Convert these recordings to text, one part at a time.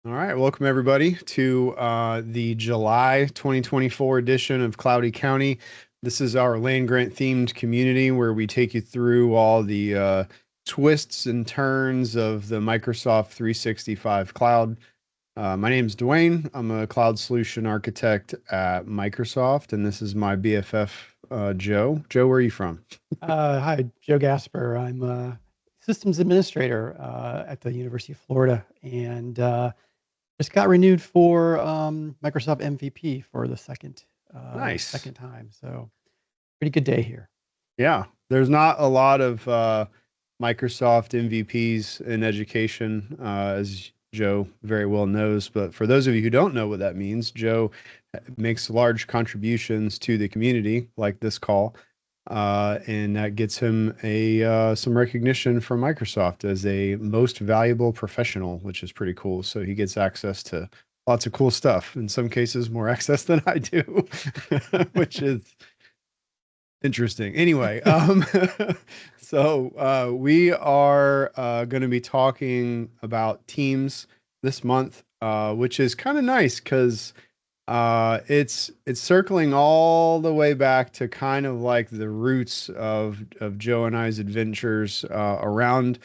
All right, welcome everybody to the July 2024 edition of Cloudy County. This is our land grant themed community where we take you through all the twists and turns of the Microsoft 365 cloud. My name is Dwayne. I'm a cloud solution architect at Microsoft, and this is my BFF, Joe. Joe, where are you from? Hi, Joe Gasper. I'm a systems administrator at the University of Florida, and just got renewed for Microsoft MVP for the Nice. second time. So pretty good day here. Yeah, there's not a lot of Microsoft MVPs in education, as Joe very well knows. But for those of you who don't know what that means, Joe makes large contributions to the community, like this call, and that gets him a some recognition from Microsoft as a most valuable professional, which is pretty cool. So he gets access to lots of cool stuff. In some cases, more access than I do, which is interesting. Anyway, so we are going to be talking about teams this month, which is kind of nice because it's circling all the way back to kind of like the roots of Joe and I's adventures around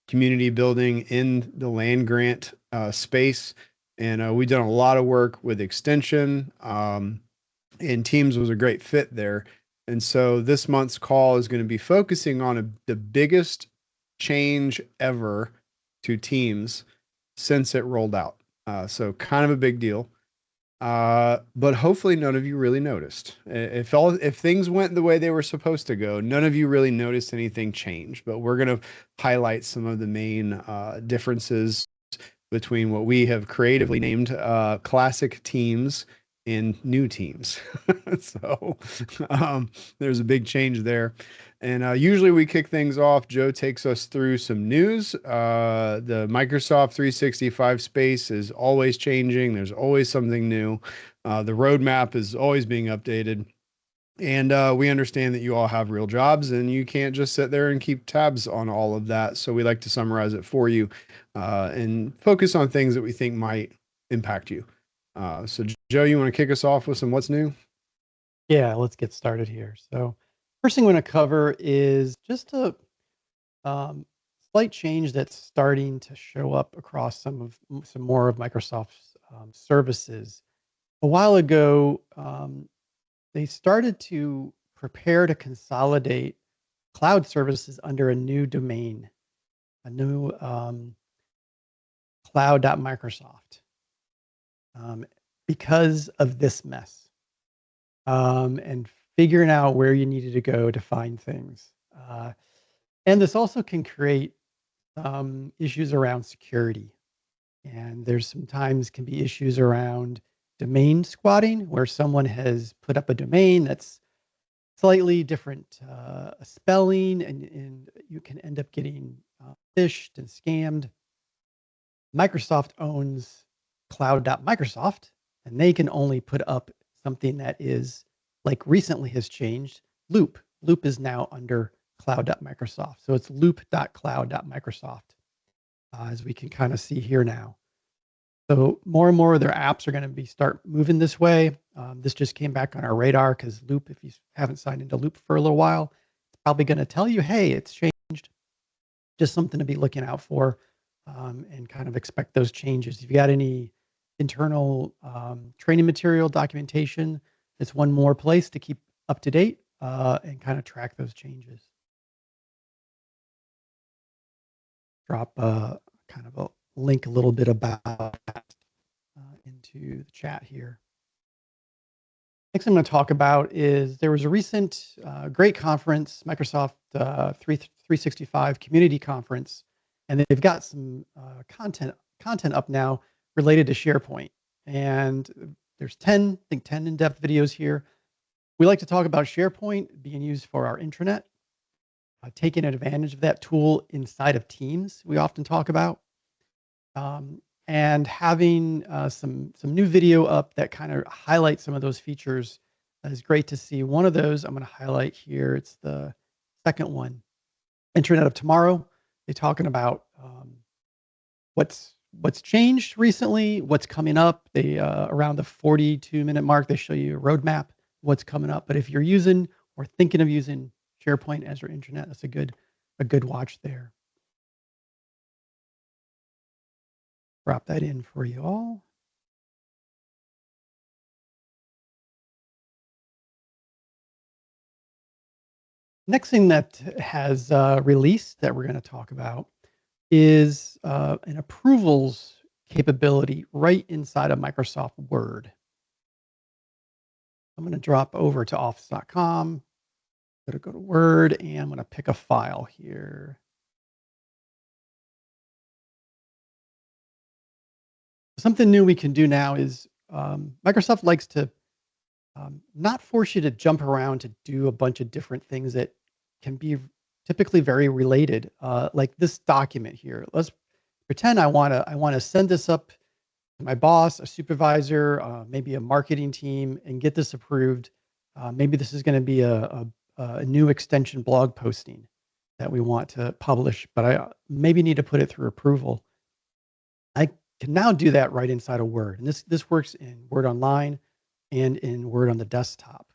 community building in the land grant space, and we've done a lot of work with extension. And Teams was a great fit there. And so this month's call is going to be focusing on the biggest change ever to Teams since it rolled out. So kind of a big deal. But hopefully none of you really noticed. If things went the way they were supposed to go, none of you really noticed anything change. But we're going to highlight some of the main differences between what we have creatively named classic teams and new teams. So there's a big change there. And usually we kick things off. Joe takes us through some news. The Microsoft 365 space is always changing. There's always something new. The roadmap is always being updated. And we understand that you all have real jobs and you can't just sit there and keep tabs on all of that. So we like to summarize it for you and focus on things that we think might impact you. So, Joe, you want to kick us off with some what's new? Yeah, let's get started here. So first thing we're going to cover is just a um, slight change that's starting to show up across some more of Microsoft's services. A while ago, they started to prepare to consolidate cloud services under a new domain, a new cloud.microsoft, um, because of this mess, and figuring out where you needed to go to find things. And this also can create issues around security. And there's sometimes can be issues around domain squatting, where someone has put up a domain that's slightly different spelling, and you can end up getting phished and scammed. Microsoft owns cloud.microsoft, and they can only put up something that is like recently has changed. Loop. Loop is now under cloud.microsoft. So it's loop.cloud.microsoft, as we can kind of see here now. So more and more of their apps are going to be start moving this way. This just came back on our radar because Loop, if you haven't signed into Loop for a little while, it's probably going to tell you, hey, it's changed. Just something to be looking out for, and kind of expect those changes. If you got any internal training material documentation, it's one more place to keep up to date and kind of track those changes. Drop kind of a link a little bit about that into the chat here. Next I'm going to talk about is there was a recent great conference, Microsoft 365 Community Conference, and they've got some content up now related to SharePoint. And there's 10, I think 10 in-depth videos here. We like to talk about SharePoint being used for our intranet, taking advantage of that tool inside of Teams. We often talk about. And having some new video up that kind of highlights some of those features is great to see. One of those I'm going to highlight here. It's the second one, Internet of Tomorrow. They're talking about what's changed recently, what's coming up. They around the 42-minute mark, they show you a roadmap, what's coming up. But if you're using or thinking of using SharePoint as your intranet, that's a good watch there. Drop that in for you all. Next thing that has released that we're going to talk about is an approvals capability right inside of Microsoft Word. I'm going to drop over to office.com, go to Word, and I'm going to pick a file here. Something new we can do now is Microsoft likes to not force you to jump around to do a bunch of different things that can be typically very related. Like this document here. Let's pretend I want to send this up to my boss, a supervisor, maybe a marketing team, and get this approved. Maybe this is going to be a new extension blog posting that we want to publish, but I maybe need to put it through approval. I can now do that right inside of Word, and this works in Word Online and in Word on the desktop.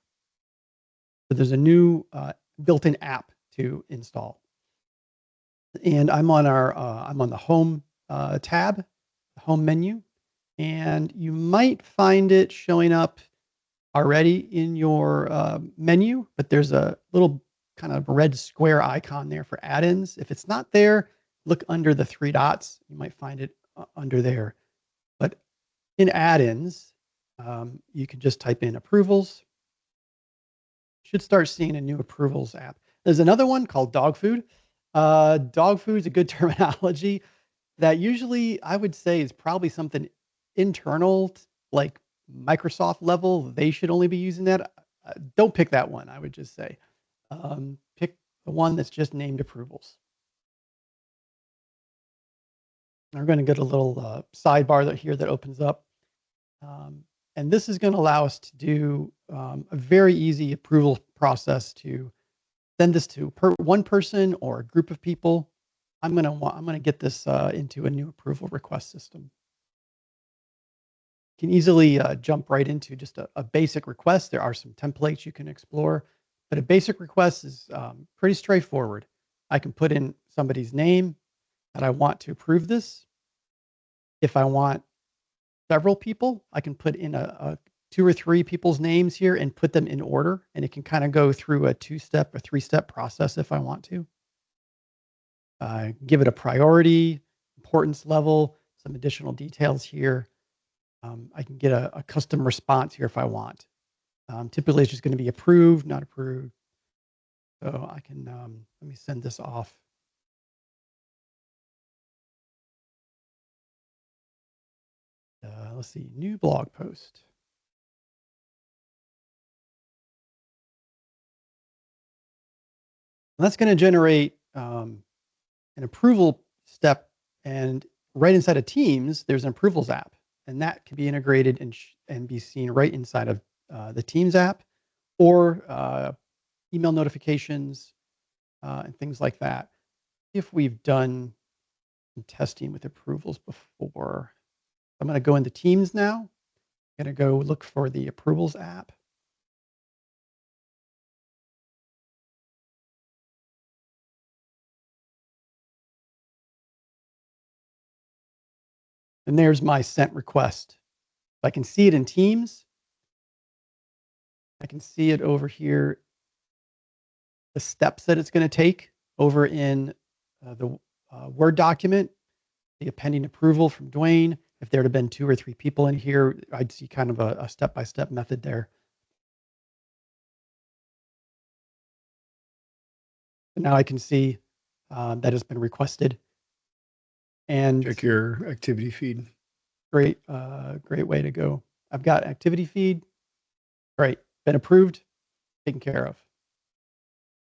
So there's a new built-in app to install, and I'm on the Home tab, the Home menu, and you might find it showing up already in your menu, but there's a little kind of red square icon there for add-ins. If it's not there, look under the three dots. You might find it under there. But in add-ins, you can just type in approvals. You should start seeing a new approvals app. There's another one called dog food. Dog food is a good terminology that usually I would say is probably something internal, like Microsoft level. They should only be using that. Don't pick that one, I would just say. Pick the one that's just named approvals. We're going to get a little sidebar here that opens up. And this is going to allow us to do a very easy approval process to send this to one person or a group of people. I'm going to get this into a new approval request system. You can easily jump right into just a basic request. There are some templates you can explore, but a basic request is pretty straightforward. I can put in somebody's name that I want to approve this. If I want several people, I can put in a 2 or 3 people's names here and put them in order, and it can kind of go through a 2-step or 3-step process if I want to. Give it a priority, importance level, some additional details here. I can get a custom response here if I want. Typically, it's just going to be approved, not approved. So I can, let me send this off. Let's see, new blog post. And that's going to generate an approval step. And right inside of Teams, there's an approvals app. And that can be integrated and be seen right inside of the Teams app or email notifications and things like that. If we've done some testing with approvals before, I'm going to go into Teams now. I'm going to go look for the approvals app. And there's my sent request. I can see it in Teams. I can see it over here, the steps that it's going to take over in the Word document, the pending approval from Dwayne. If there had been 2 or 3 people in here, I'd see kind of a step-by-step method there. And now I can see that has been requested. And check your activity feed. Great way to go. I've got activity feed. Great, been approved, taken care of.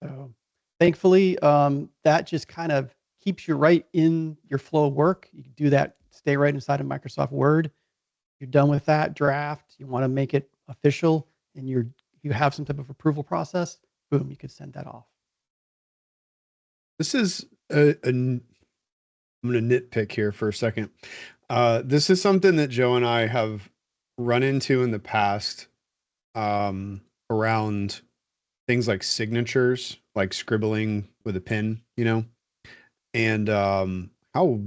So thankfully, that just kind of keeps you right in your flow of work. You can do that, stay right inside of Microsoft Word. You're done with that draft. You want to make it official, and you have some type of approval process. Boom, you could send that off. This is I'm going to nitpick here for a second. This is something that Joe and I have run into in the past, around things like signatures, like scribbling with a pen, and how,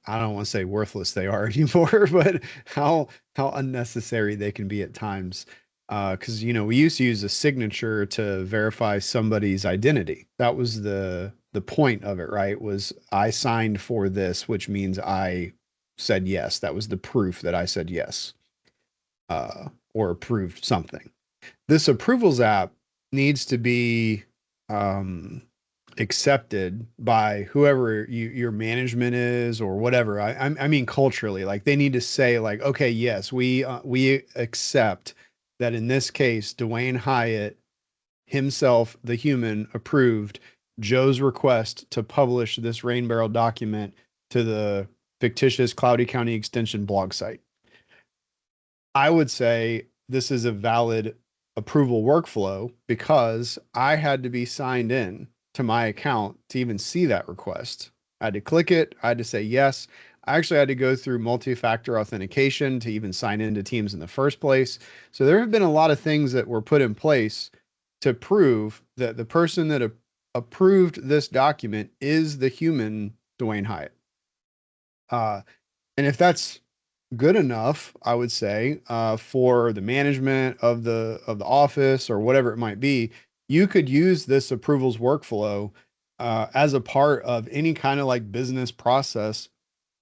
I don't want to say worthless they are anymore, but how unnecessary they can be at times. Because we used to use a signature to verify somebody's identity. That was the point of it, right? Was I signed for this, which means I said yes. That was the proof that I said yes, or approved something. This approvals app needs to be, um, accepted by whoever your management is or whatever. I mean culturally, like they need to say like, okay, yes, we accept that in this case, Dwayne Hyatt himself, the human, approved Joe's request to publish this rain barrel document to the fictitious Cloudy County Extension blog site. I would say this is a valid approval workflow because I had to be signed in to my account to even see that request. I had to click it, I had to say yes. I actually had to go through multi-factor authentication to even sign into Teams in the first place. So there have been a lot of things that were put in place to prove that the person that approved this document is the human Dwayne Hyatt. And if that's good enough, I would say, for the management of the office or whatever it might be, you could use this approvals workflow, as a part of any kind of like business process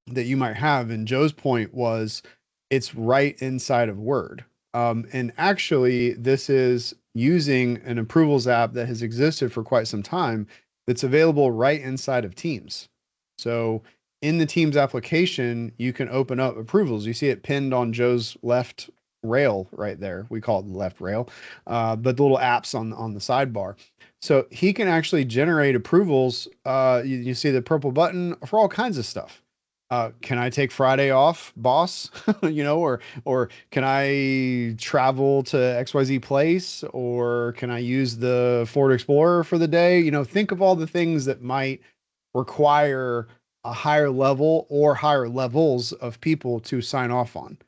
that you might have. And Joe's point was it's right inside of Word. And actually, this is using an approvals app that has existed for quite some time that's available right inside of Teams. So in the Teams application, you can open up approvals. You see it pinned on Joe's left rail right there. We call it the left rail, but the little apps on the sidebar. So he can actually generate approvals. You see the purple button for all kinds of stuff. Can I take Friday off, boss? Or can I travel to XYZ place? Or can I use the Ford Explorer for the day? Think of all the things that might require a higher level or higher levels of people to sign off on.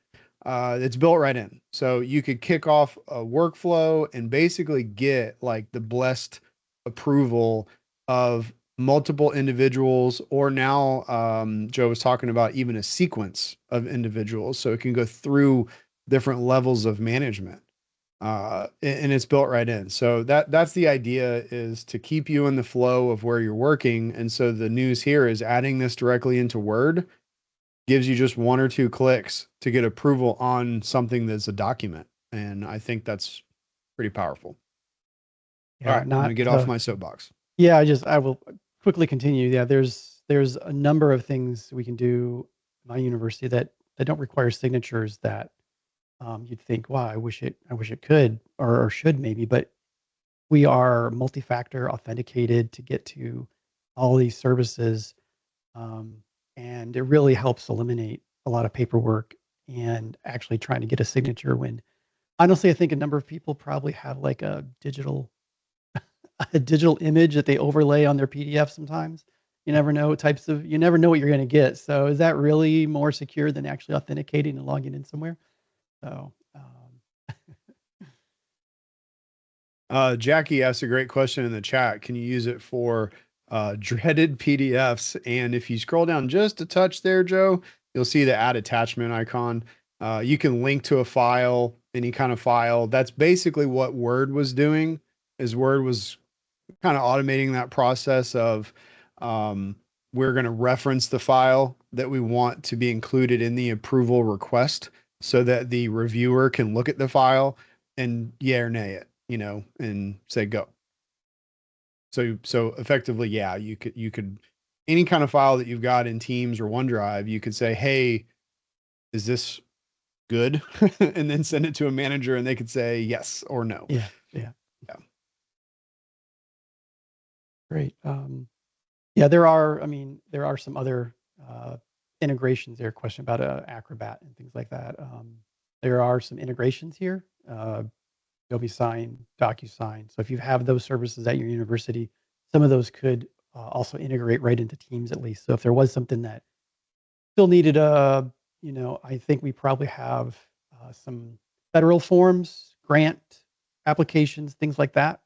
It's built right in. So you could kick off a workflow and basically get like the blessed approval of multiple individuals, or now, Joe was talking about even a sequence of individuals. So it can go through different levels of management. And it's built right in. So that's the idea, is to keep you in the flow of where you're working. And so the news here is adding this directly into Word gives you just one or two clicks to get approval on something that's a document. And I think that's pretty powerful. All Yeah, right, I'm gonna not get off my soapbox. yeah, I will quickly continue. Yeah, there's a number of things we can do at my university that don't require signatures that you'd think, wow, I wish it could or should maybe, but we are multi-factor authenticated to get to all these services, um, and it really helps eliminate a lot of paperwork and actually trying to get a signature when honestly, I think a number of people probably have like a digital a digital image that they overlay on their PDF sometimes. You never know what you're gonna get. So is that really more secure than actually authenticating and logging in somewhere? So, Jackie asked a great question in the chat. Can you use it for dreaded PDFs? And if you scroll down just a touch there, Joe, you'll see the add attachment icon. You can link to a file, any kind of file. That's basically what Word was doing, is Word was kind of automating that process of, um, we're going to reference the file that we want to be included in the approval request so that the reviewer can look at the file and yeah or nay it, and say go. So effectively, yeah, you could any kind of file that you've got in Teams or OneDrive, you could say, hey, is this good? And then send it to a manager and they could say yes or no. yeah, yeah, Yeah. great. Yeah, there are some other integrations there. Question about Acrobat and things like that. There are some integrations here. Adobe Sign, DocuSign. So if you have those services at your university, some of those could also integrate right into Teams at least. So if there was something that still needed I think we probably have some federal forms, grant applications, things like that.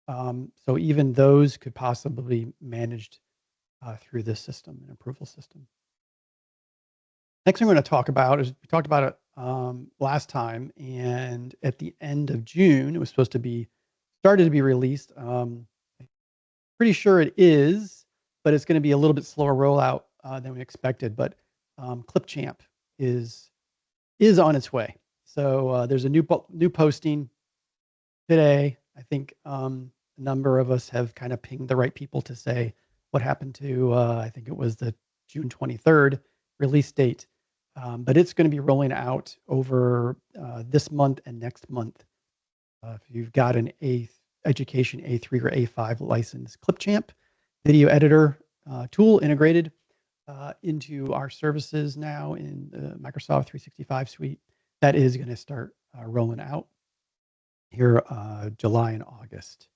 So even those could possibly be managed through this system, an approval system. Next thing we're going to talk about is we talked about it last time, and at the end of June, it was supposed to be started to be released. Pretty sure it is, but it's going to be a little bit slower rollout than we expected. But Clipchamp is on its way. So there's a new posting today. I think a number of us have kind of pinged the right people to say what happened to. I think it was the June 23rd release date, but it's going to be rolling out over this month and next month. If you've got an Education A3 or A5 license, Clipchamp video editor tool integrated into our services now in the Microsoft 365 suite. That is going to start rolling out here July and August.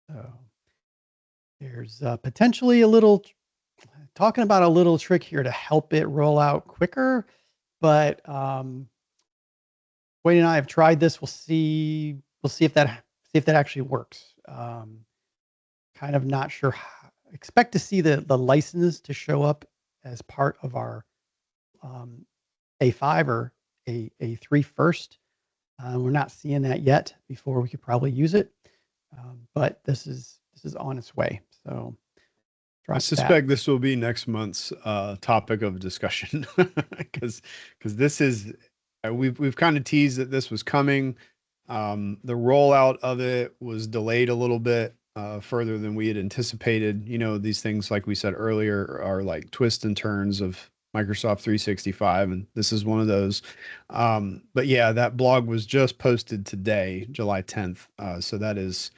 So there's potentially talking about a little trick here to help it roll out quicker, but Wayne and I have tried this. We'll see if that actually works. Kind of not sure. Expect to see the license to show up as part of our A5 or A3 first. We're not seeing that yet before we could probably use it, but this is on its way. So I suspect this will be next month's topic of discussion because this is we've kind of teased that this was coming. The rollout of it was delayed a little bit further than we had anticipated. You know, these things, like we said earlier, are like twists and turns of Microsoft 365, and this is one of those. But yeah, that blog was just posted today, July 10th. So that is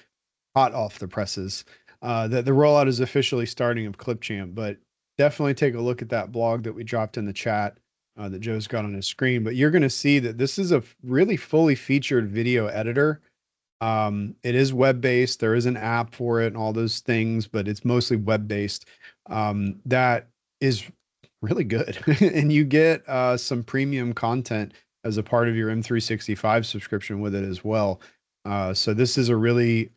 hot off the presses. That the rollout is officially starting of Clipchamp, but definitely take a look at that blog that we dropped in the chat that Joe's got on his screen. But you're going to see that this is a really fully featured video editor. It is web-based. There is an app for it and all those things, but it's mostly web-based. That is really good. And you get some premium content as a part of your M365 subscription with it as well. So this is a really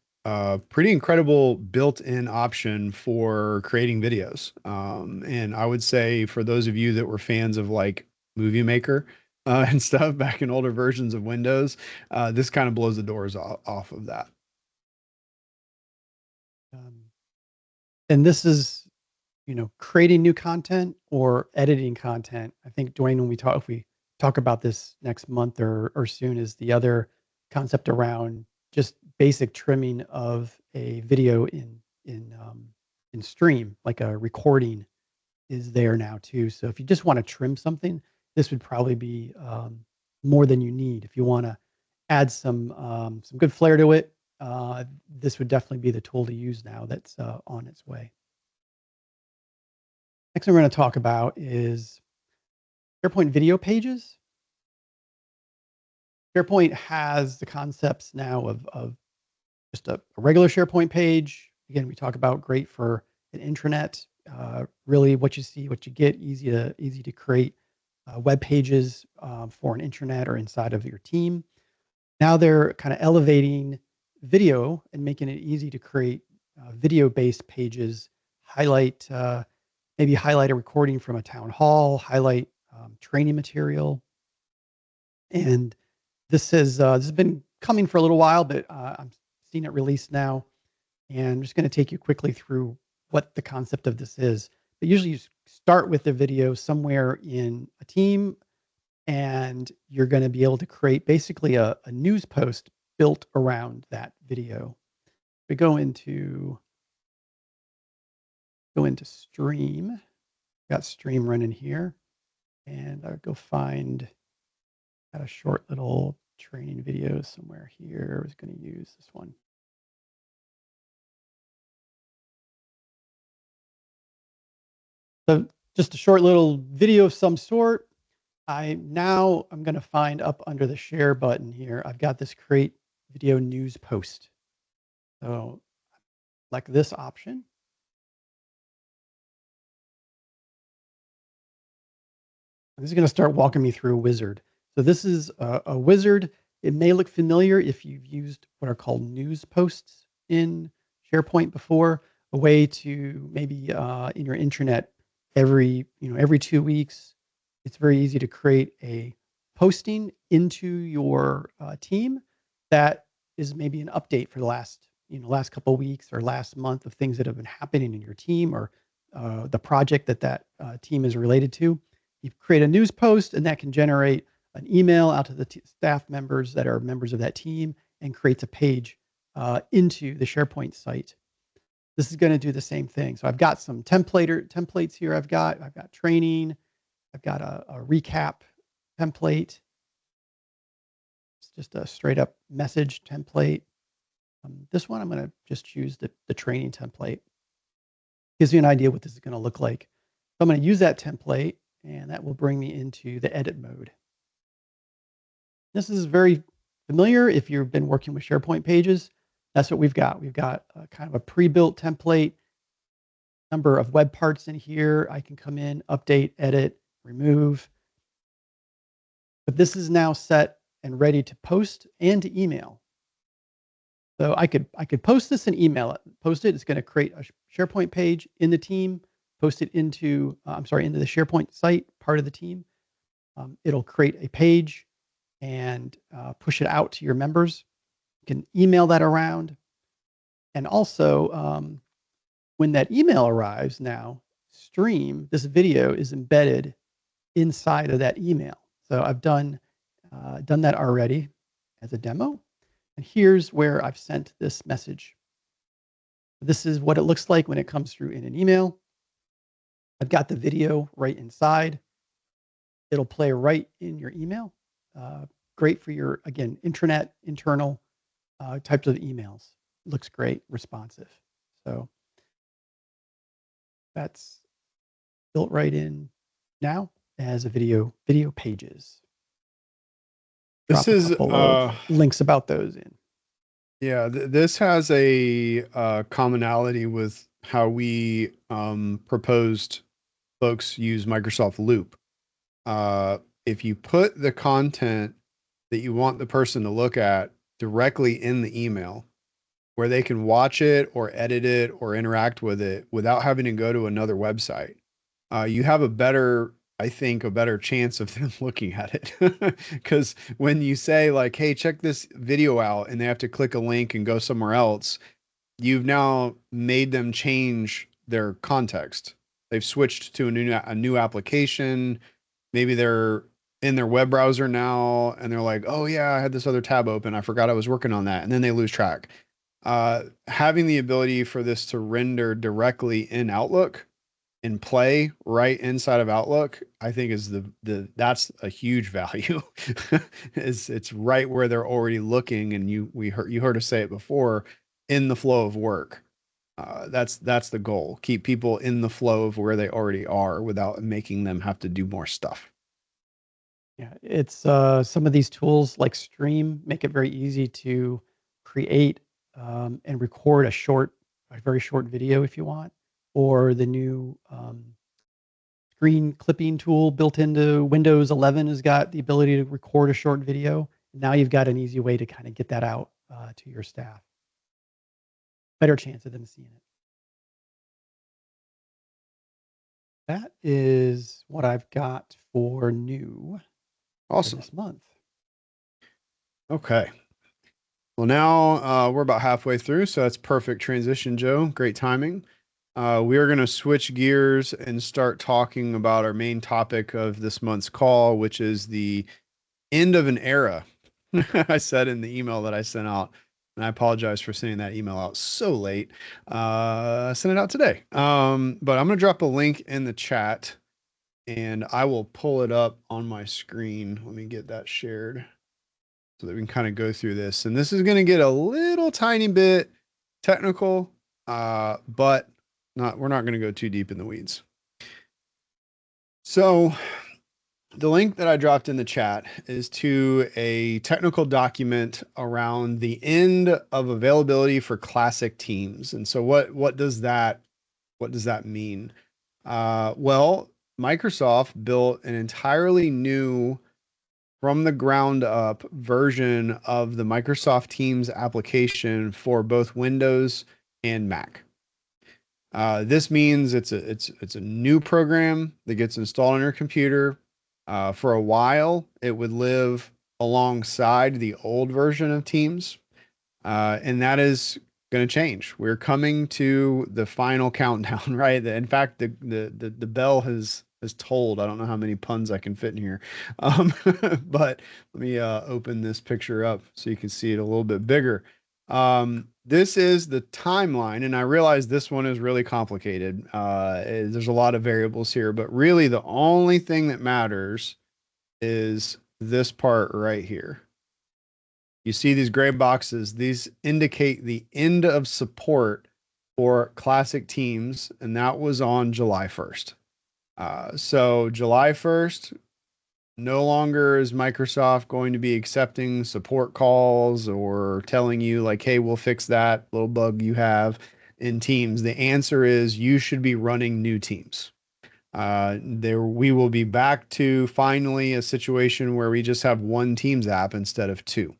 pretty incredible built-in option for creating videos. And I would say for those of you that were fans of like Movie Maker and stuff back in older versions of Windows, this kind of blows the doors off of that. And this is, creating new content or editing content. I think, Dwayne, if we talk about this next month or soon, is the other concept around just basic trimming of a video in Stream, like a recording is there now too. So if you just want to trim something, this would probably be more than you need. If you want to add some good flair to it, this would definitely be the tool to use now that's on its way. Next thing we're going to talk about is SharePoint video pages. SharePoint has the concepts now of just a regular SharePoint page. Again, we talk about great for an intranet. Really, what you see, what you get, easy to create web pages for an intranet or inside of your team. Now they're kind of elevating video and making it easy to create video-based pages. Maybe highlight a recording from a town hall, highlight training material. And this has been coming for a little while, but I'm seeing it released now. And I'm just going to take you quickly through what the concept of this is. But usually you start with the video somewhere in a team, and you're going to be able to create basically a news post built around that video. We go into Stream. Got Stream running here, and I'll go find a short little training video somewhere here. I was going to use this one. So just a short little video of some sort. I'm going to find up under the share button here. I've got this create video news post. So like this option. This is going to start walking me through a wizard. So this is a wizard. It may look familiar if you've used what are called news posts in SharePoint before, a way to maybe in your intranet every 2 weeks. It's very easy to create a posting into your team that is maybe an update for the last couple of weeks or last month of things that have been happening in your team or the project that team is related to. You create a news post, and that can generate an email out to the staff members that are members of that team and creates a page into the SharePoint site. This is going to do the same thing. So I've got some templates here. I've got training. I've got a recap template. It's just a straight up message template. This one, I'm going to just choose the training template. Gives you an idea what this is going to look like. So I'm going to use that template, and that will bring me into the edit mode. This is very familiar if you've been working with SharePoint pages. That's what we've got. We've got kind of a pre-built template, number of web parts in here. I can come in, update, edit, remove. But this is now set and ready to post and to email. So I could post this and email it. Post it. It's going to create a SharePoint page in the team. Post it into into the SharePoint site, part of the team. It'll create a page and push it out to your members. You can email that around. And also, when that email arrives now, this video is embedded inside of that email. So I've done that already as a demo. And here's where I've sent this message. This is what it looks like when it comes through in an email. I've got the video right inside. It'll play right in your email. Great for your, again, intranet, internal types of emails. Looks great, responsive. So that's built right in now as a video pages. This is links about those in. Yeah, this has a commonality with how we proposed folks use Microsoft Loop. If you put the content that you want the person to look at directly in the email, where they can watch it or edit it or interact with it without having to go to another website, you have a better chance of them looking at it. Because when you say like, hey, check this video out, and they have to click a link and go somewhere else, you've now made them change their context. They've switched to a new application. Maybe they're in their web browser now, and they're like, oh yeah, I had this other tab open. I forgot I was working on that. And then they lose track. Having the ability for this to render directly in Outlook and play right inside of Outlook, I think is that's a huge value. It's right where they're already looking, and you heard us say it before, in the flow of work. That's the goal. Keep people in the flow of where they already are without making them have to do more stuff. Yeah, it's some of these tools like Stream make it very easy to create and record a very short video if you want, or the new screen clipping tool built into Windows 11 has got the ability to record a short video. Now you've got an easy way to kind of get that out to your staff. Better chance of them seeing it. That is what I've got for new. Awesome. This month. Okay. Well, now we're about halfway through, so that's perfect transition, Joe. Great timing. We are going to switch gears and start talking about our main topic of this month's call, which is the end of an era. I said in the email that I sent out, and I apologize for sending that email out so late. I sent it out today. But I'm going to drop a link in the chat, and I will pull it up on my screen. Let me get that shared so that we can kind of go through this. And this is going to get a little tiny bit technical, but we're not going to go too deep in the weeds. So the link that I dropped in the chat is to a technical document around the end of availability for classic teams. And so what does that mean? Well, Microsoft built an entirely new, from the ground up version of the Microsoft Teams application for both Windows and Mac. This means it's a new program that gets installed on your computer. For a while, it would live alongside the old version of Teams, and that is going to change. We're coming to the final countdown, right? In fact, the bell has tolled. I don't know how many puns I can fit in here, but let me open this picture up so you can see it a little bit bigger. This is the timeline, and I realize this one is really complicated. There's a lot of variables here, but really the only thing that matters is this part right here. You see these gray boxes, these indicate the end of support for classic Teams, and that was on July 1st. So July 1st, no longer is Microsoft going to be accepting support calls or telling you like, hey, we'll fix that little bug you have in Teams. The answer is you should be running new Teams. We will be back to finally a situation where we just have one Teams app instead of two.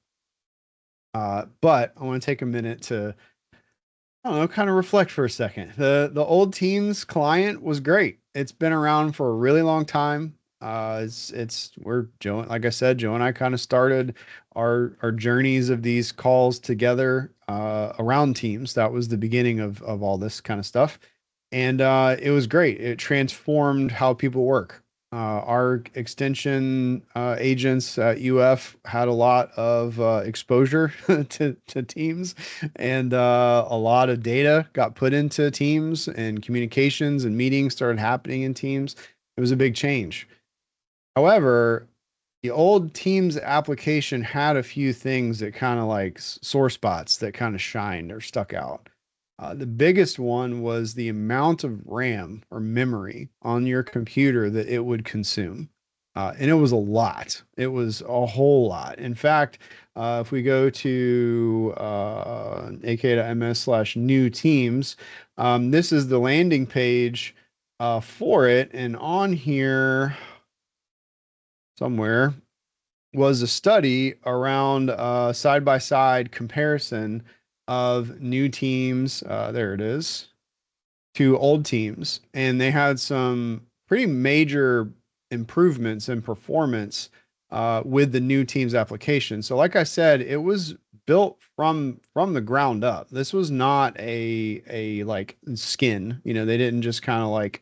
But I want to take a minute to, I don't know, kind of reflect for a second. The old Teams client was great. It's been around for a really long time. We're Joe, like I said, Joe and I kind of started our journeys of these calls together around Teams. That was the beginning of all this kind of stuff, and it was great. It transformed how people work. Our extension agents at UF had a lot of exposure to Teams, and a lot of data got put into Teams, and communications and meetings started happening in Teams. It was a big change. However, the old Teams application had a few things that kind of like sore spots that kind of shined or stuck out. The biggest one was the amount of RAM or memory on your computer that it would consume. And it was a lot. It was a whole lot. In fact, if we go to aka.ms/new teams, this is the landing page for it. And on here somewhere was a study around side-by-side comparison of new Teams, there it is, to old Teams. And they had some pretty major improvements in performance with the new Teams application. So like I said, it was built from the ground up. This was not a like skin, they didn't just kind of like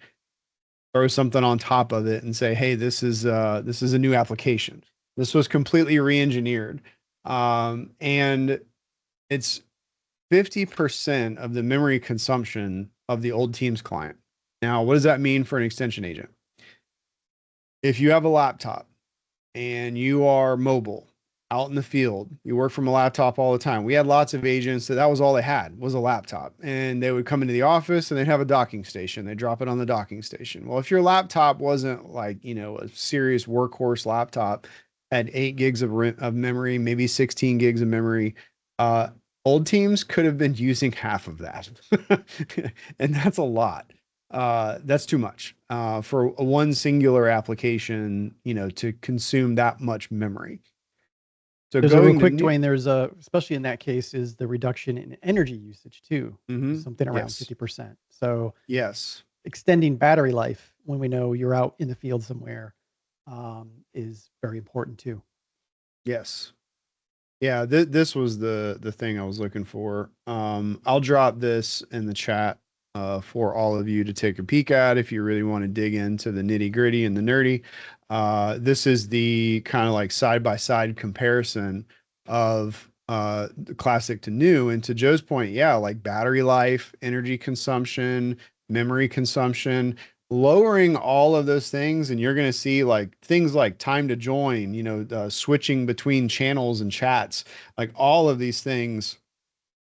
throw something on top of it and say, hey, this is a new application. This was completely re-engineered. And it's 50% of the memory consumption of the old Teams client. Now, what does that mean for an extension agent? If you have a laptop and you are mobile, out in the field, you work from a laptop all the time. We had lots of agents that was all they had was a laptop, and they would come into the office and they'd have a docking station. They drop it on the docking station. Well, if your laptop wasn't like, a serious workhorse laptop, had 8 gigs of memory, maybe 16 gigs of memory, old Teams could have been using half of that. And that's a lot. That's too much for one singular application, to consume that much memory. So there's a real quick, new, Dwayne, especially in that case, is the reduction in energy usage too, something around 50%. So yes, extending battery life when we know you're out in the field somewhere is very important too. Yes. Yeah, this was the thing I was looking for. I'll drop this in the chat for all of you to take a peek at if you really want to dig into the nitty gritty and the nerdy. This is the kind of like side by side comparison of the classic to new. And to Joe's point, yeah, like battery life, energy consumption, memory consumption, lowering all of those things, and you're going to see like things like time to join, switching between channels and chats, like all of these things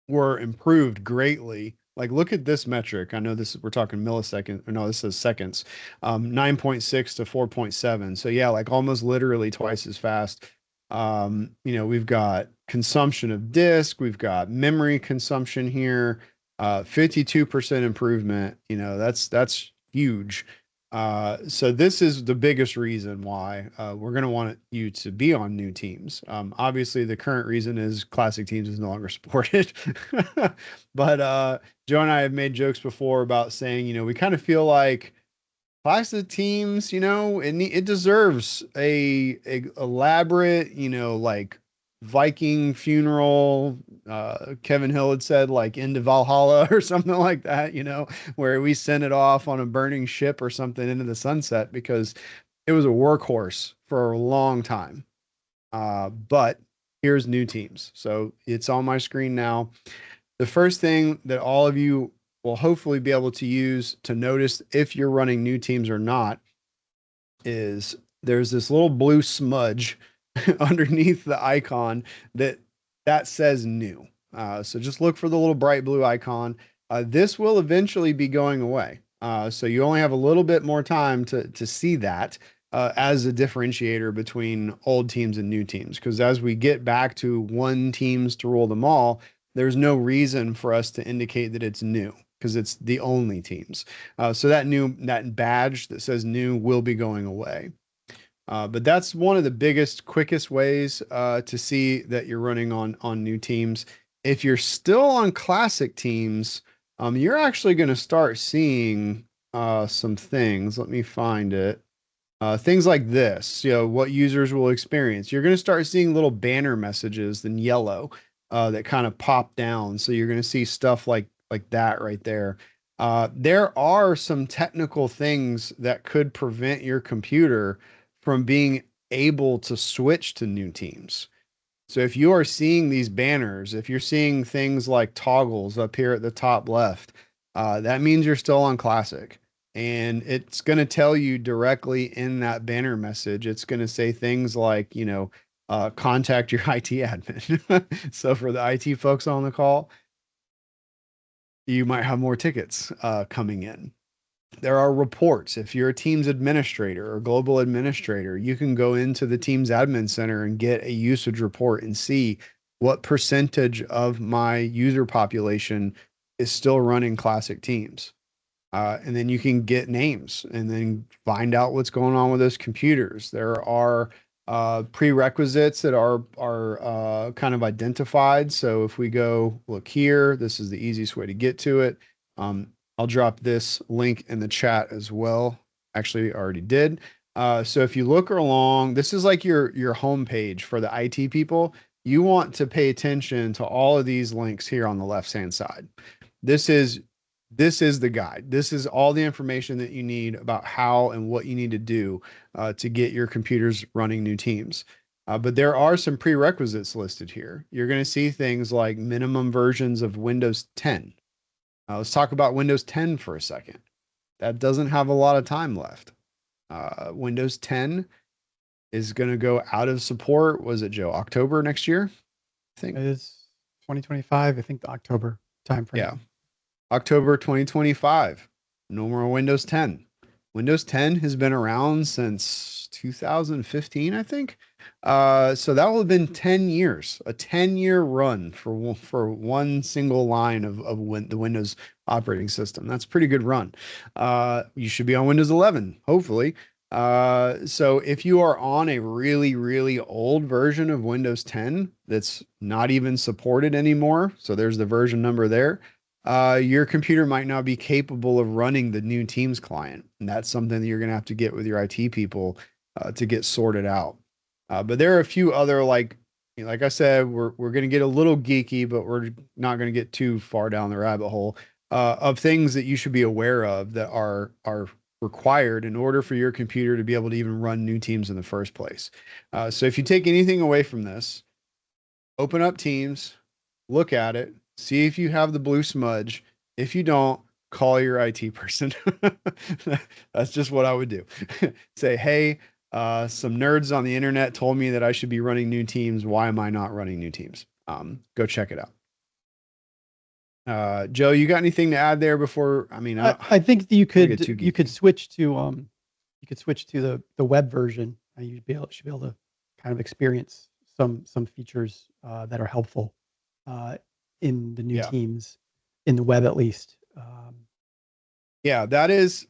were improved greatly. Like, look at this metric. I know we're talking milliseconds, or no, this is seconds, 9.6 to 4.7. So yeah, like almost literally twice as fast. We've got consumption of disk, we've got memory consumption here, 52% improvement. That's huge. So this is the biggest reason why we're going to want you to be on new teams. Obviously, the current reason is classic teams is no longer supported. But Joe and I have made jokes before about saying, we kind of feel like classic teams, it deserves a elaborate, like Viking funeral. Kevin Hill had said like into Valhalla or something like that, where we send it off on a burning ship or something into the sunset because it was a workhorse for a long time. But here's new teams. So it's on my screen now. The first thing that all of you will hopefully be able to use to notice if you're running new teams or not is there's this little blue smudge underneath the icon that says new. So just look for the little bright blue icon. This will eventually be going away. So you only have a little bit more time to see that as a differentiator between old teams and new teams. Because as we get back to one teams to rule them all, there's no reason for us to indicate that it's new because it's the only teams. So that badge that says new will be going away. But that's one of the biggest, quickest ways to see that you're running on new teams. If you're still on classic teams, you're actually going to start seeing some things. Let me find it. Things like this, what users will experience. You're going to start seeing little banner messages in yellow that kind of pop down. So you're going to see stuff like that right there. There are some technical things that could prevent your computer from being able to switch to new teams. So if you are seeing these banners, if you're seeing things like toggles up here at the top left, that means you're still on Classic. And it's going to tell you directly in that banner message. It's going to say things like, contact your IT admin. So for the IT folks on the call, you might have more tickets coming in. There are reports. If you're a Teams administrator or global administrator, you can go into the Teams admin center and get a usage report and see what percentage of my user population is still running classic Teams. And then you can get names and then find out what's going on with those computers. There are prerequisites that are kind of identified. So if we go look here, this is the easiest way to get to it. I'll drop this link in the chat as well. Actually, I already did. So if you look along, this is like your home page for the IT people. You want to pay attention to all of these links here on the left-hand side. This is the guide. This is all the information that you need about how and what you need to do to get your computers running new teams. But there are some prerequisites listed here. You're going to see things like minimum versions of Windows 10. Let's talk about Windows 10 for a second. That doesn't have a lot of time left. Windows 10 is going to go out of support. Was it, Joe? October next year? I think It is 2025. I think the October timeframe. Yeah. October 2025. No more Windows 10. Windows 10 has been around since 2015, I think. So that will have been 10 years, a 10-year run for one single line of the Windows operating system. That's a pretty good run. You should be on Windows 11, hopefully. So if you are on a really, really old version of Windows 10 that's not even supported anymore, so there's the version number there, your computer might not be capable of running the new Teams client. And that's something that you're going to have to get with your IT people to get sorted out. But there are a few other, like I said, we're going to get a little geeky, but we're not going to get too far down the rabbit hole of things that you should be aware of that are required in order for your computer to be able to even run new Teams in the first place. So if you take anything away from this, open up Teams, look at it, see if you have the blue smudge. If you don't, call your IT person. That's just what I would do. Say, hey, some nerds on the internet told me that I should be running new Teams. Why am I not running new Teams? Go check it out. Joe, you got anything to add there before? I mean, I think that you could switch to the web version. Should be able to kind of experience some features that are helpful in the new Teams in the web, at least. Yeah, that is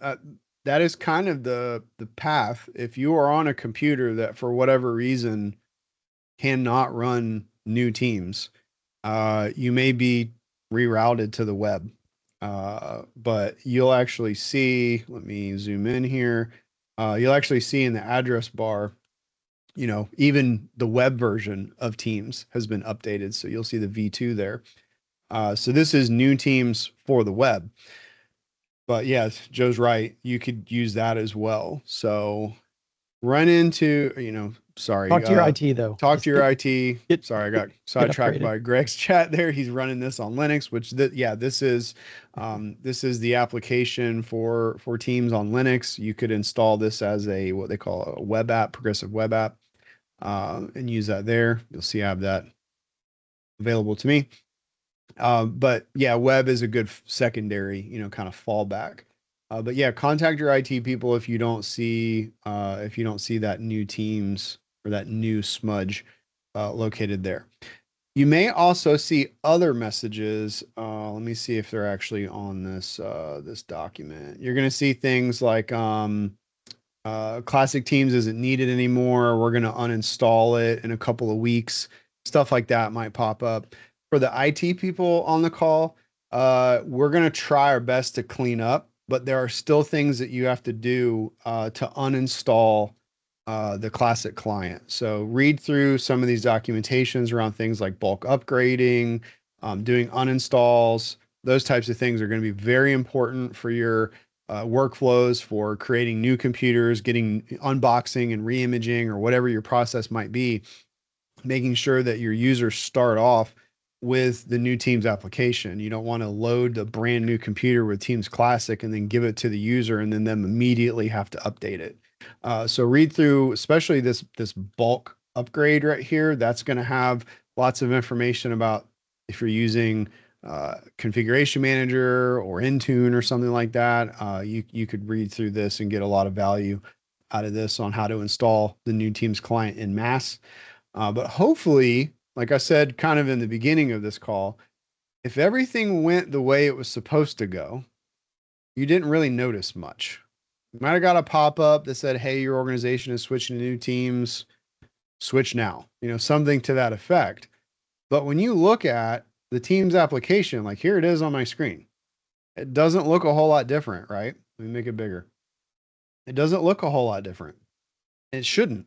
that is kind of the path. If you are on a computer that for whatever reason cannot run new teams, you may be rerouted to the web. But you'll actually see, let me zoom in here. You'll actually see in the address bar, even the web version of Teams has been updated. So you'll see the V2 there. So this is new Teams for the web. But yes, Joe's right. You could use that as well. So run into, sorry, Talk to your IT though. talk Just to your IT. get Sorry, I got get sidetracked upgraded. by Greg's chat there. He's running this on Linux, which this is the application for Teams on Linux. You could install this as a what they call a web app, progressive web app, and use that there. You'll see I have that available to me. But yeah, web is a good secondary, kind of fallback. But yeah, contact your IT people if you don't see that new Teams or that new smudge located there. You may also see other messages. Let me see if they're actually on this document. You're going to see things like Classic Teams isn't needed anymore. We're going to uninstall it in a couple of weeks. Stuff like that might pop up. For the IT people on the call, we're going to try our best to clean up, but there are still things that you have to do to uninstall the Classic client. So read through some of these documentations around things like bulk upgrading, doing uninstalls. Those types of things are going to be very important for your workflows for creating new computers, getting unboxing and reimaging or whatever your process might be, making sure that your users start off with the new Teams application. You don't want to load a brand new computer with Teams Classic and then give it to the user and then them immediately have to update it. So read through, especially this bulk upgrade right here. That's going to have lots of information about if you're using Configuration Manager or Intune or something like that. You could read through this and get a lot of value out of this on how to install the new Teams client in mass. But hopefully, like I said, kind of in the beginning of this call, if everything went the way it was supposed to go, you didn't really notice much. You might have got a pop up that said, hey, your organization is switching to new Teams, switch now, something to that effect. But when you look at the Teams application, like here it is on my screen, it doesn't look a whole lot different, right? Let me make it bigger. It doesn't look a whole lot different. It shouldn't.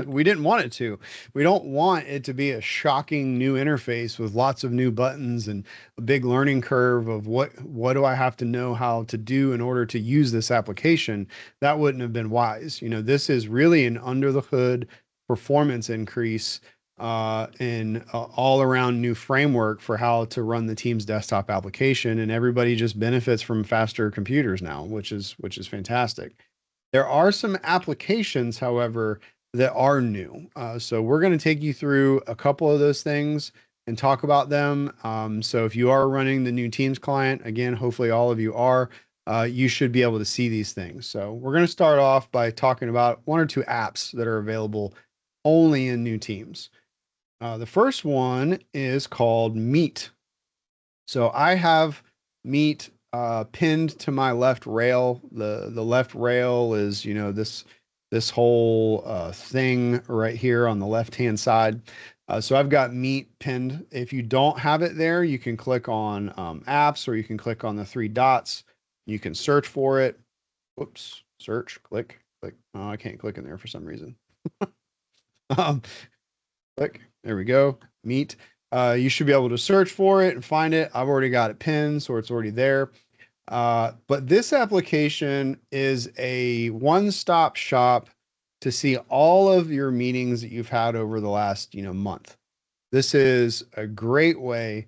We didn't want it to. We don't want it to be a shocking new interface with lots of new buttons and a big learning curve of what do I have to know how to do in order to use this application. That wouldn't have been wise. This is really an under the hood performance increase in all around new framework for how to run the Teams desktop application, and everybody just benefits from faster computers now, which is fantastic. There are some applications, however, that are new. So we're going to take you through a couple of those things and talk about them. So if you are running the new Teams client, again, hopefully all of you are, you should be able to see these things. So we're going to start off by talking about one or two apps that are available only in new Teams. The first one is called Meet. So I have Meet pinned to my left rail. The left rail is, this whole thing right here on the left-hand side. So I've got Meet pinned. If you don't have it there, you can click on apps, or you can click on the three dots. You can search for it. Whoops, search, click. Oh, I can't click in there for some reason. Click, there we go, Meet. You should be able to search for it and find it. I've already got it pinned, so it's already there. But this application is a one-stop shop to see all of your meetings that you've had over the last, month. This is a great way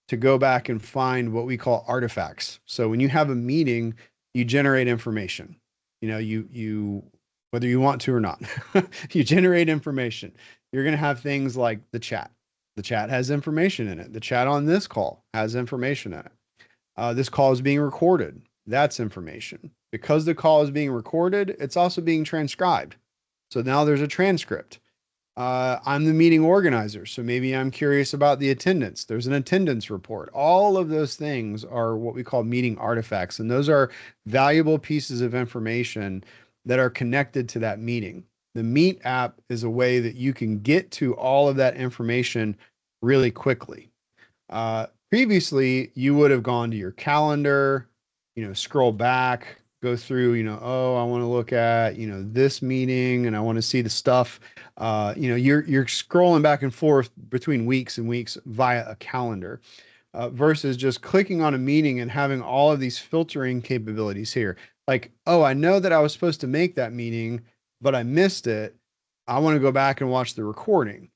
to go back and find what we call artifacts. So when you have a meeting, you generate information. You whether you want to or not, you generate information. You're going to have things like the chat. The chat has information in it. The chat on this call has information in it. This call is being recorded. That's information. Because the call is being recorded, it's also being transcribed. So now there's a transcript. I'm the meeting organizer, so maybe I'm curious about the attendance. There's an attendance report. All of those things are what we call meeting artifacts, and those are valuable pieces of information that are connected to that meeting. The Meet app is a way that you can get to all of that information really quickly. Previously, you would have gone to your calendar, scroll back, go through, oh, I want to look at, this meeting and I want to see the stuff. You're scrolling back and forth between weeks and weeks via a calendar, versus just clicking on a meeting and having all of these filtering capabilities here. Like, oh, I know that I was supposed to make that meeting, but I missed it. I want to go back and watch the recording.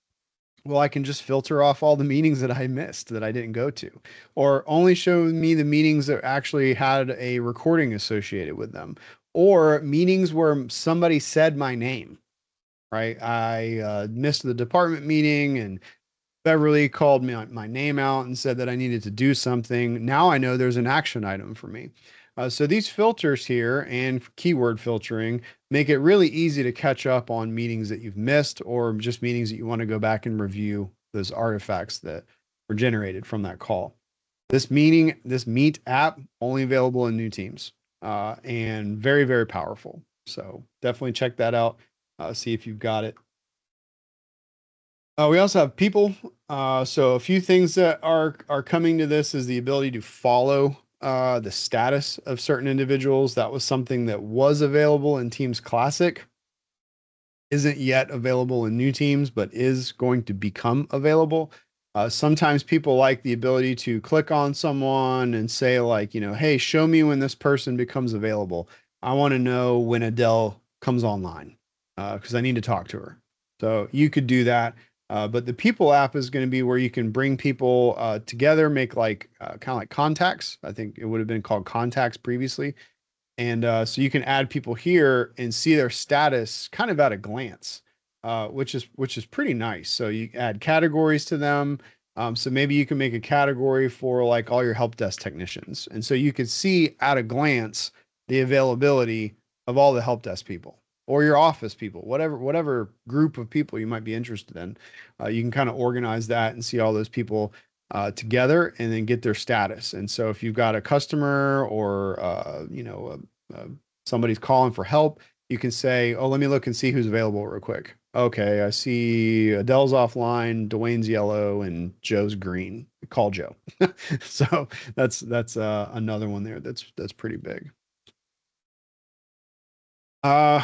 Well, I can just filter off all the meetings that I missed that I didn't go to, or only show me the meetings that actually had a recording associated with them, or meetings where somebody said my name, right? I missed the department meeting and Beverly called me my name out and said that I needed to do something. Now I know there's an action item for me. So these filters here and keyword filtering make it really easy to catch up on meetings that you've missed or just meetings that you want to go back and review those artifacts that were generated from that call. This Meet app, only available in new teams, and very, very powerful. So definitely check that out. See if you've got it. We also have people. So a few things that are coming to this is the ability to follow the status of certain individuals. That was something that was available in Teams Classic, isn't yet available in new teams, but is going to become available. Sometimes people like the ability to click on someone and say like, hey, show me when this person becomes available. I want to know when Adele comes online because I need to talk to her. So you could do that. But the People app is going to be where you can bring people together, make like kind of like contacts. I think it would have been called contacts previously. And so you can add people here and see their status kind of at a glance, which is pretty nice. So you add categories to them. So maybe you can make a category for like all your help desk technicians. And so you could see at a glance the availability of all the help desk people or your office people, whatever group of people you might be interested in. You can kind of organize that and see all those people together and then get their status. And so if you've got a customer or somebody's calling for help, you can say, "Oh, let me look and see who's available real quick." Okay, I see Adele's offline, Dwayne's yellow, and Joe's green. Call Joe. So that's another one there that's pretty big. Uh,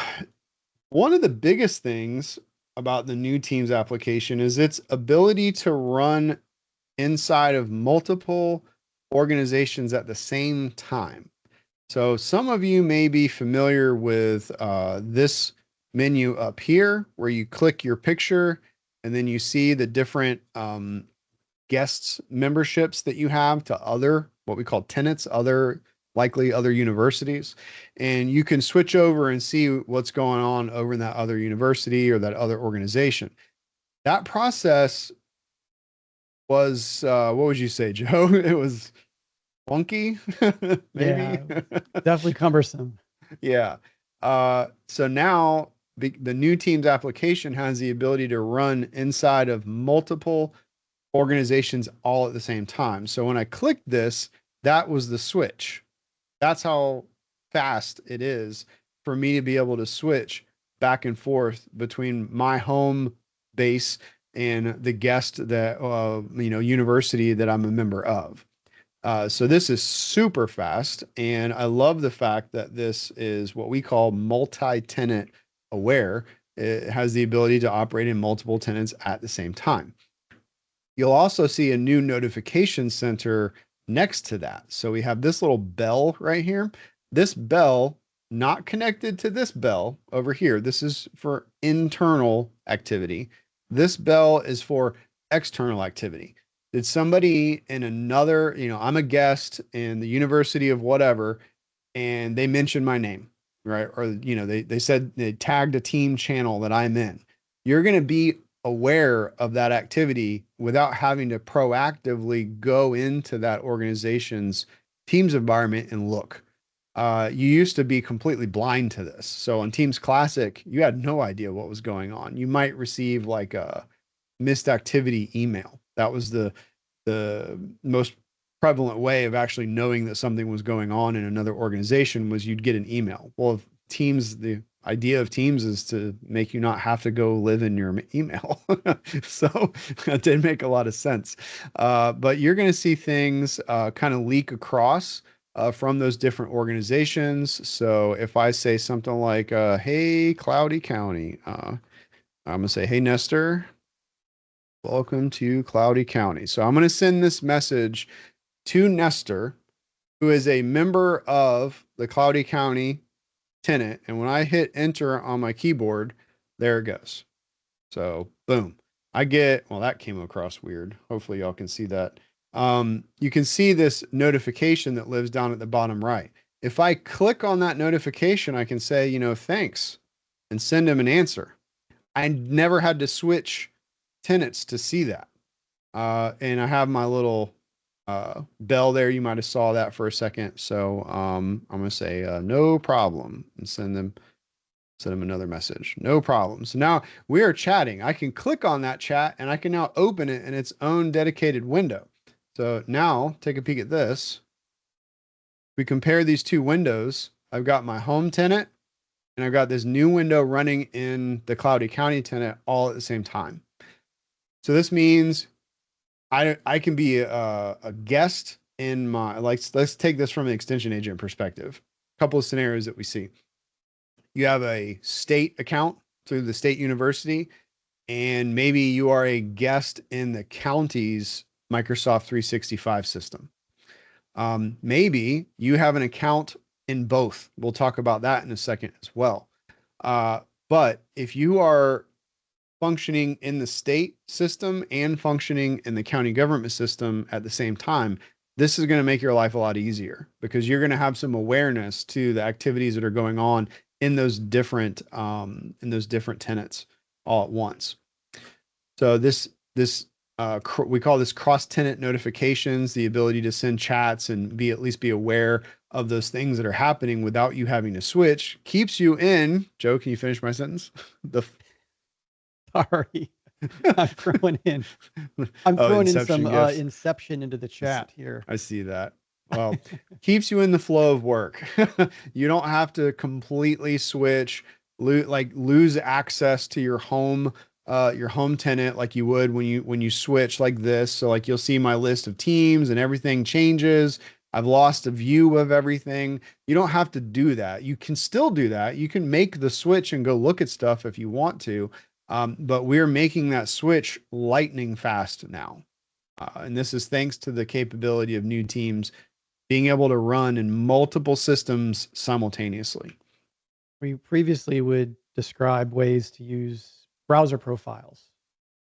One of the biggest things about the new Teams application is its ability to run inside of multiple organizations at the same time. So some of you may be familiar with this menu up here where you click your picture and then you see the different guests memberships that you have to other, what we call tenants, likely other universities. And you can switch over and see what's going on over in that other university or that other organization. That process was, what would you say, Joe? It was funky, maybe. Yeah, definitely cumbersome. Yeah. So now the new Teams application has the ability to run inside of multiple organizations all at the same time. So when I clicked this, that was the switch. That's how fast it is for me to be able to switch back and forth between my home base and the guest that university that I'm a member of. So this is super fast, and I love the fact that this is what we call multi-tenant aware. It has the ability to operate in multiple tenants at the same time. You'll also see a new notification center next to that. So we have this little bell right here. This bell, not connected to this bell over here. This is for internal activity. This bell is for external activity. Did somebody in another, I'm a guest in the university of whatever, and they mentioned my name, right? Or, they said they tagged a team channel that I'm in. You're going to be aware of that activity without having to proactively go into that organization's Teams environment and look. you used to be completely blind to this. So on Teams Classic, you had no idea what was going on. You might receive like a missed activity email. That was the most prevalent way of actually knowing that something was going on in another organization was you'd get an email. Well, if Teams, the idea of Teams is to make you not have to go live in your email. So that did make a lot of sense. But you're going to see things kind of leak across from those different organizations. So if I say something like, hey, Cloudy County, I'm going to say, hey, Nestor, welcome to Cloudy County. So I'm going to send this message to Nestor, who is a member of the Cloudy County tenant. And when I hit enter on my keyboard, there it goes. So boom, I get, well, that came across weird. Hopefully y'all can see that. You can see this notification that lives down at the bottom right. If I click on that notification, I can say, thanks and send him an answer. I never had to switch tenants to see that. And I have my little bell there. You might have saw that for a second. So I'm going to say no problem and send them another message. No problem. So now we are chatting. I can click on that chat and I can now open it in its own dedicated window. So now take a peek at this. We compare these two windows. I've got my home tenant and I've got this new window running in the Cloudy County tenant all at the same time. So this means I can be a guest in my, like, let's take this from an extension agent perspective. A couple of scenarios that we see. You have a state account through the state university, and maybe you are a guest in the county's Microsoft 365 system. Maybe you have an account in both. We'll talk about that in a second as well. But if you are functioning in the state system and functioning in the county government system at the same time, this is going to make your life a lot easier because you're going to have some awareness to the activities that are going on in those different tenants all at once. So we call this cross-tenant notifications, the ability to send chats and at least be aware of those things that are happening without you having to switch, keeps you in. Joe, can you finish my sentence? Sorry. I'm throwing in some gifts. Inception into the chat here. I see that. Well, keeps you in the flow of work. You don't have to completely switch, lose access to your home tenant like you would when you switch like this. So like you'll see my list of teams and everything changes. I've lost a view of everything. You don't have to do that. You can still do that. You can make the switch and go look at stuff if you want to. But we're making that switch lightning fast now. And this is thanks to the capability of new teams being able to run in multiple systems simultaneously. We previously would describe ways to use browser profiles.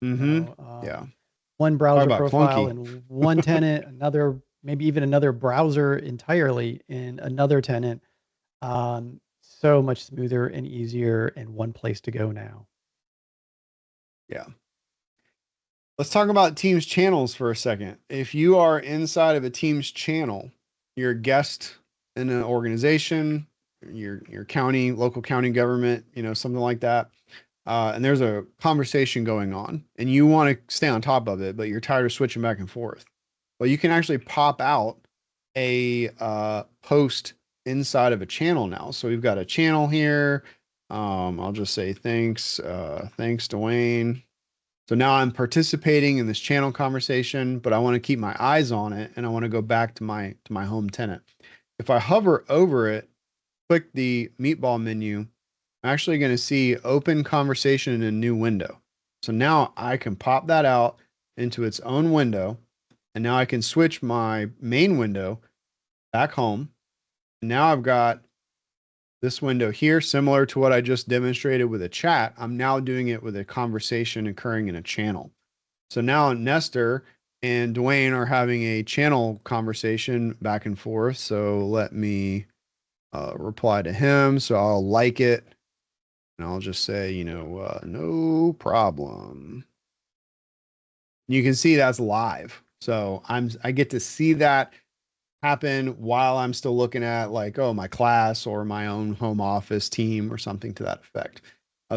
Yeah. One browser profile in one tenant, another, maybe even another browser entirely in another tenant. So much smoother and easier and one place to go now. Yeah. Let's talk about Teams channels for a second. If you are inside of a Teams channel, you're a guest in an organization, your county, local county government, something like that. And there's a conversation going on and you want to stay on top of it, but you're tired of switching back and forth. Well, you can actually pop out a post inside of a channel now. So we've got a channel here. I'll just say thanks, Dwayne. So now I'm participating in this channel conversation, but I want to keep my eyes on it and I want to go back to my home tenant. If I hover over it, click the meatball menu, I'm actually going to see open conversation in a new window. So now I can pop that out into its own window, and now I can switch my main window back home. And now I've got this window here, similar to what I just demonstrated with a chat. I'm now doing it with a conversation occurring in a channel. So now Nestor and Dwayne are having a channel conversation back and forth. So let me reply to him. So I'll like it. And I'll just say, no problem. You can see that's live. So I get to see that happen while I'm still looking at like, oh, my class or my own home office team or something to that effect.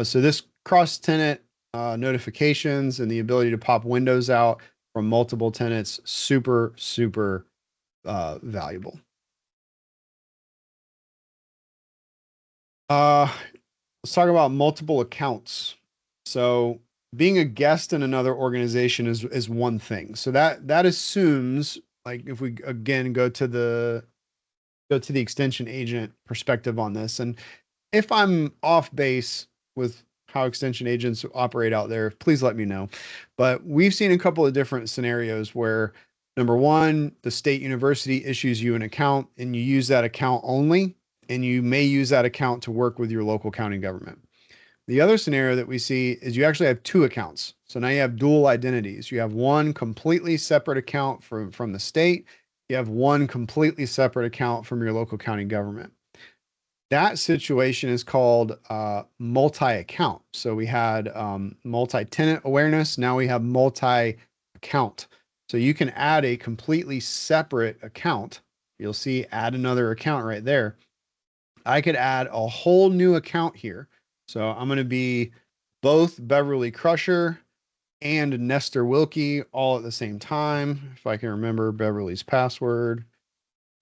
So this cross tenant notifications and the ability to pop windows out from multiple tenants, super, super valuable. Let's talk about multiple accounts. So being a guest in another organization is one thing. So that assumes, like, if we again go to the extension agent perspective on this, and if I'm off base with how extension agents operate out there, please let me know. But we've seen a couple of different scenarios where, number one, the state university issues you an account and you use that account only, and you may use that account to work with your local county government. The other scenario that we see is you actually have two accounts. So now you have dual identities. You have one completely separate account from the state. You have one completely separate account from your local county government. That situation is called multi-account. So we had multi-tenant awareness. Now we have multi-account. So you can add a completely separate account. You'll see add another account right there. I could add a whole new account here. So I'm going to be both Beverly Crusher and Nestor Wilkie all at the same time. If I can remember Beverly's password.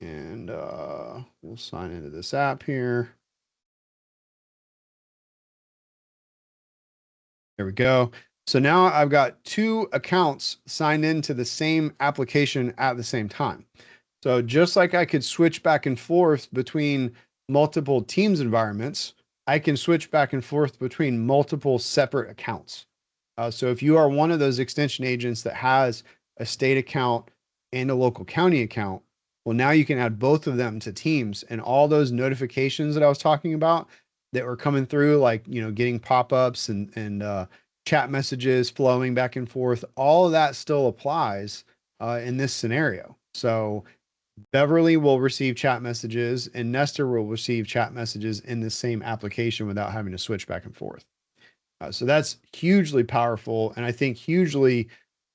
And we'll sign into this app here. There we go. So now I've got two accounts signed into the same application at the same time. So just like I could switch back and forth between multiple Teams environments, I can switch back and forth between multiple separate accounts. So if you are one of those extension agents that has a state account and a local county account, well, now you can add both of them to Teams, and all those notifications that I was talking about that were coming through, like, getting pop-ups and chat messages flowing back and forth, all of that still applies in this scenario. So Beverly will receive chat messages and Nestor will receive chat messages in the same application without having to switch back and forth. So that's hugely powerful, and I think hugely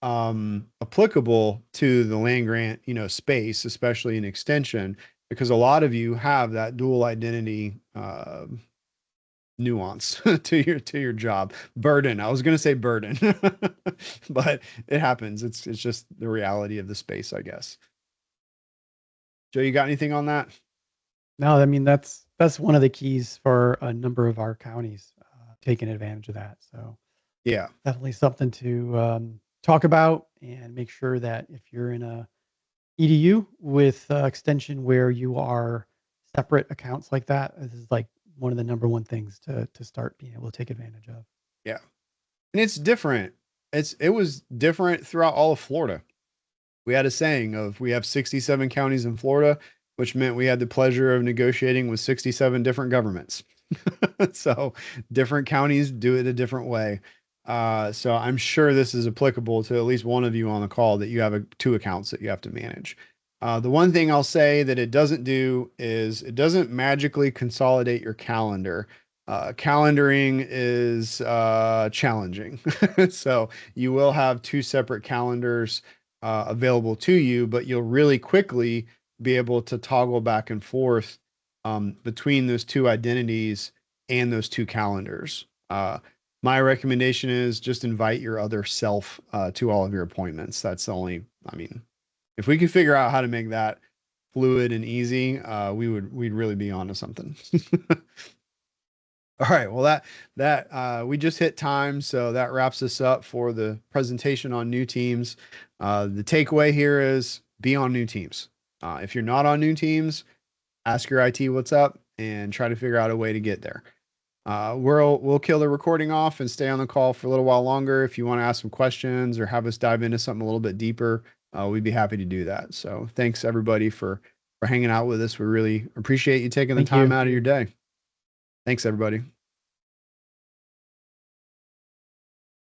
applicable to the land grant, space, especially in extension, because a lot of you have that dual identity nuance to your job burden. I was going to say burden, but it happens. It's just the reality of the space, I guess. Joe, you got anything on that? No, I mean that's one of the keys for a number of our counties taking advantage of that. So Yeah. definitely something to talk about and make sure that if you're in a EDU with extension where you are separate accounts like that, this is like one of the number one things to start being able to take advantage of. Yeah. And it's different. It was different throughout all of Florida. We had a saying of we have 67 counties in Florida, which meant we had the pleasure of negotiating with 67 different governments. So different counties do it a different way. So I'm sure this is applicable to at least one of you on the call that you have two accounts that you have to manage. The one thing I'll say that it doesn't do is it doesn't magically consolidate your calendar. Calendaring is challenging. So you will have two separate calendars available to you, but you'll really quickly be able to toggle back and forth between those two identities and those two calendars. My recommendation is just invite your other self to all of your appointments. That's the only, I mean, if we could figure out how to make that fluid and easy, we'd really be onto something. All right. Well, we just hit time, so that wraps us up for the presentation on new teams. The takeaway here is be on new teams. If you're not on new teams, ask your IT what's up and try to figure out a way to get there. We'll kill the recording off and stay on the call for a little while longer. If you want to ask some questions or have us dive into something a little bit deeper, we'd be happy to do that. So thanks everybody for hanging out with us. We really appreciate you taking the time out of your day. Thanks everybody.